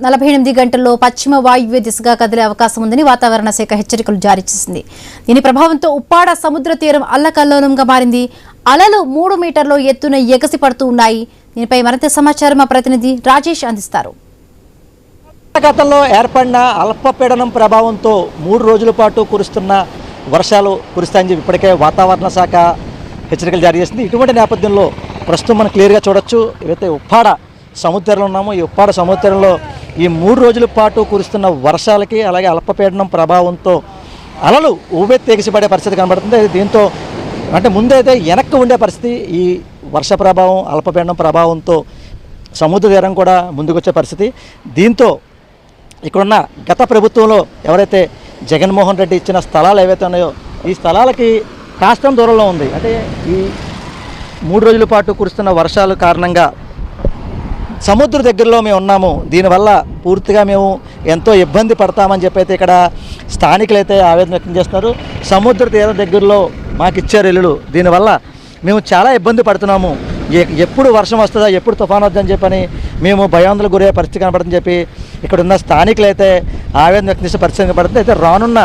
48 గంటల్లో పశ్చిమ వాయువ్య దిశగా కదిలే అవకాశం ఉందని వాతావరణ శాఖ హెచ్చరికలు జారీ చేసింది. దీని ప్రభావంతో ఉప్పాడ సముద్ర తీరం అల్లకల్లోలంగా మారింది. అలలు 3 మీటర్ల ఎత్తున ఎగసి పడుతూ ఉన్నాయి. దీనిపై మరింత సమాచారం మా ప్రతినిధి రాజేష్ అందిస్తారు. గతంలో ఏర్పడిన అల్పపీడనం ప్రభావంతో 3 రోజుల పాటు కురుస్తున్న వర్షాలు కురుస్తాయని చెప్పి ఇప్పటికే వాతావరణ శాఖ హెచ్చరికలు జారీ చేసింది. ఇటువంటి నేపథ్యంలో ప్రస్తుతం మనం క్లియర్గా చూడొచ్చు. ఏవైతే ఉప్పాడ సముద్రంలో ఉన్నామో ఈ ఉప్పాడ సముద్రంలో ఈ 3 రోజుల పాటు కురుస్తున్న వర్షాలకి అలాగే అల్పపీడనం ప్రభావంతో అలలు ఊబెత్తి ఎగిసిపడే పరిస్థితి కనబడుతుంది. దీంతో అంటే ముందైతే వెనక్కి ఉండే పరిస్థితి, ఈ వర్ష ప్రభావం అల్పపీడనం ప్రభావంతో సముద్ర తీరం కూడా ముందుకొచ్చే పరిస్థితి. దీంతో ఇక్కడున్న గత ప్రభుత్వంలో ఎవరైతే జగన్మోహన్ రెడ్డి ఇచ్చిన స్థలాలు ఏవైతే ఉన్నాయో ఈ స్థలాలకి కాస్తం దూరంలో ఉంది. అంటే ఈ 3 రోజుల పాటు కురుస్తున్న వర్షాల కారణంగా సముద్ర దగ్గరలో మేము ఉన్నాము. దీనివల్ల పూర్తిగా మేము ఎంతో ఇబ్బంది పడతామని చెప్పి అయితే ఇక్కడ స్థానికులు అయితే ఆవేదన వ్యక్తం చేస్తున్నారు. సముద్ర తీరం దగ్గరలో మాకు ఇచ్చారు ఇల్లులు, దీనివల్ల మేము చాలా ఇబ్బంది పడుతున్నాము. ఎప్పుడు వర్షం వస్తుందా, ఎప్పుడు తుఫాను వద్దని చెప్పని మేము భయాందోళనకు గురయ్యే పరిస్థితి కనబడుతుందని చెప్పి ఇక్కడ ఉన్న స్థానికులు అయితే ఆవేదన వ్యక్తం చేసే పరిస్థితి కనబడుతుంది. అయితే రానున్న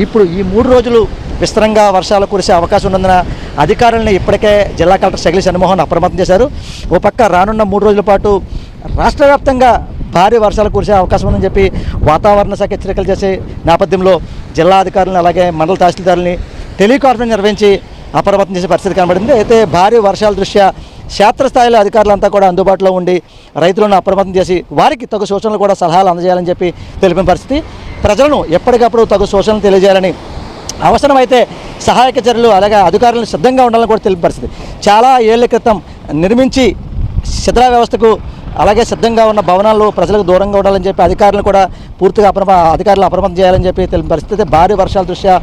ఇప్పుడు ఈ 3 రోజులు విస్తరంగా వర్షాలు కురిసే అవకాశం ఉన్నందున అధికారులను ఇప్పటికే జిల్లా కలెక్టర్ శైలి షణ్మోహన్ అప్రమత్తం చేశారు. ఓ పక్క రానున్న 3 రోజుల పాటు రాష్ట్ర వ్యాప్తంగా భారీ వర్షాలు కురిసే అవకాశం ఉందని చెప్పి వాతావరణ శాఖ హెచ్చరికలు చేసే నేపథ్యంలో జిల్లా అధికారులను అలాగే మండల తహసీల్దారులని టెలికాన్ఫరెన్స్ నిర్వహించి అప్రమత్తం చేసే పరిస్థితి కనబడింది. అయితే భారీ వర్షాల దృష్ట్యా క్షేత్రస్థాయిలో అధికారులంతా కూడా అందుబాటులో ఉండి రైతులను అప్రమత్తం చేసి వారికి తగు సూచనలు కూడా సలహాలు అందజేయాలని చెప్పి తెలిపిన పరిస్థితి. ప్రజలను ఎప్పటికప్పుడు తగు సూచనలు తెలియజేయాలని, అవసరమైతే సహాయక చర్యలు అలాగే అధికారులను సిద్ధంగా ఉండాలని కూడా తెలిపిన పరిస్థితి. చాలా ఏళ్ల క్రితం నిర్మించి శిథిల వ్యవస్థకు అలాగే సిద్ధంగా ఉన్న భవనాల్లో ప్రజలకు దూరంగా ఉండాలని చెప్పి అధికారులు కూడా పూర్తిగా అధికారులు అప్రమత్తం చేయాలని చెప్పి తెలిపిన పరిస్థితి. భారీ వర్షాల దృష్ట్యా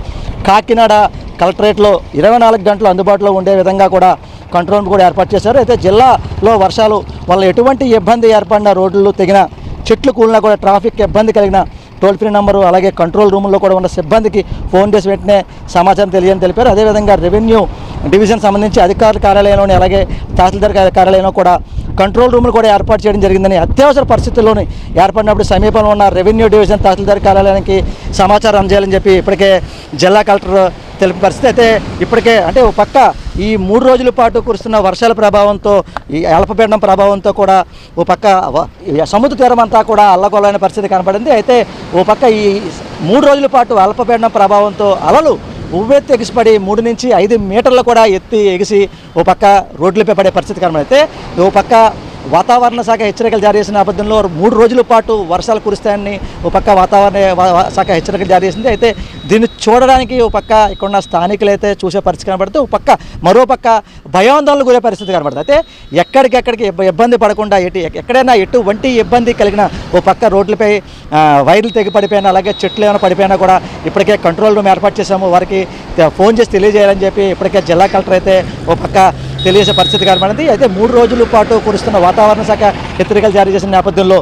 కాకినాడ కలెక్టరేట్లో 24 గంటలు అందుబాటులో ఉండే విధంగా కూడా కంట్రోల్ రూమ్ కూడా ఏర్పాటు చేశారు. అయితే జిల్లాలో వర్షాలు వల్ల ఎటువంటి ఇబ్బంది ఏర్పడిన, రోడ్లు తెగిన, చెట్లు కూలినా కూడా ట్రాఫిక్ ఇబ్బంది కలిగిన టోల్ ఫ్రీ నెంబరు అలాగే కంట్రోల్ రూమ్లో కూడా ఉన్న సిబ్బందికి ఫోన్ చేసి వెంటనే సమాచారం తెలియని తెలిపారు. అదేవిధంగా రెవెన్యూ డివిజన్ సంబంధించి అధికారుల కార్యాలయంలోని అలాగే తహసీల్దార్ కార్యాలయంలో కూడా కంట్రోల్ రూమ్లు కూడా ఏర్పాటు చేయడం జరిగిందని, అత్యవసర పరిస్థితుల్లోని ఏర్పడినప్పుడు సమీపంలో ఉన్న రెవెన్యూ డివిజన్ తహసీల్దార్ కార్యాలయానికి సమాచారం అందజేయాలని చెప్పి ఇప్పటికే జిల్లా కలెక్టర్ తెలిపిన పరిస్థితి. అయితే ఇప్పటికే అంటే ఒక పక్క ఈ 3 రోజుల పాటు కురుస్తున్న వర్షాల ప్రభావంతో ఈ అల్పపీడనం ప్రభావంతో కూడా ఓ పక్క సముద్ర తీరం అంతా కూడా అల్లకొల్లైన పరిస్థితి కనబడింది. అయితే ఓ పక్క ఈ 3 రోజుల పాటు అల్పపీడనం ప్రభావంతో అలలు ఉవ్వెత్తి ఎగిసిపడి 3 నుంచి 5 మీటర్లు కూడా ఎత్తి ఎగిసి ఓ పక్క రోడ్లపై పడే పరిస్థితి కనబడితే ఓ పక్క వాతావరణ శాఖ హెచ్చరికలు జారీ చేసిన నేపథ్యంలో 3 రోజుల పాటు వర్షాలు కురుస్తాయని ఓ పక్క వాతావరణ శాఖ హెచ్చరికలు జారీ చేసింది. అయితే దీన్ని చూడడానికి ఓ పక్క ఇక్కడున్న స్థానికులు అయితే చూసే పరిస్థితి కనబడితే ఓ పక్క మరో పక్క భయాందోళనకు గురే పరిస్థితి కనబడుతుంది. అయితే ఎక్కడికెక్కడికి ఇబ్బంది పడకుండా ఎక్కడైనా ఎటువంటి ఇబ్బంది కలిగిన ఓ పక్క రోడ్లపై వైర్లు తెగి పడిపోయినా అలాగే చెట్లు ఏమైనా పడిపోయినా కూడా ఇప్పటికే కంట్రోల్ రూమ్ ఏర్పాటు చేశాము, వారికి ఫోన్ చేసి తెలియజేయాలని చెప్పి ఇప్పటికే జిల్లా కలెక్టర్ అయితే ఓ పక్క తెలియజేసే పరిస్థితి కనబడింది. అయితే 3 రోజుల పాటు కురుస్తున్న వాతావరణ శాఖ హెచ్చరికలు జారీ చేసిన నేపథ్యంలో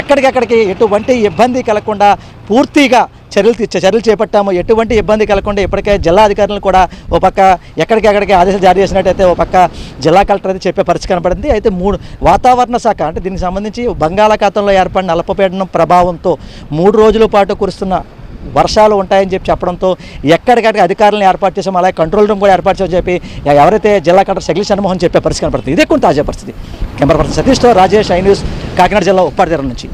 ఎక్కడికెక్కడికి ఎటువంటి ఇబ్బంది కలగకుండా పూర్తిగా చర్యలు చేపట్టాము. ఎటువంటి ఇబ్బంది కలగకుండా ఇప్పటికే జిల్లా అధికారులను కూడా ఓ పక్క ఎక్కడికెక్కడికి ఆదేశాలు జారీ చేసినట్టయితే ఓ పక్క జిల్లా కలెక్టర్ అయితే చెప్పే పరిస్థితి కనబడింది. అయితే వాతావరణ శాఖ అంటే దీనికి సంబంధించి బంగాళాఖాతంలో ఏర్పడిన అల్పపీడనం ప్రభావంతో 3 రోజుల పాటు కురుస్తున్న వర్షాలు ఉంటాయని చెప్పడంతో ఎక్కడికక్కడికి అధికారులను ఏర్పాటు చేసాం, అలాగే కంట్రోల్ రూమ్ కూడా ఏర్పాటు చేసి చెప్పి ఎవరైతే జిల్లా కలెక్టర్ శైలి షణ్మోహన్ చెప్పే పరిస్థితి కనబడుతుంది. ఇదే కొంత తాజా పరిస్థితి. కెమెరా పర్సన్ సతీష్తో రాజేష్, ఐ న్యూస్, కాకినాడ జిల్లా ఉప్పాడ తీరం నుంచి.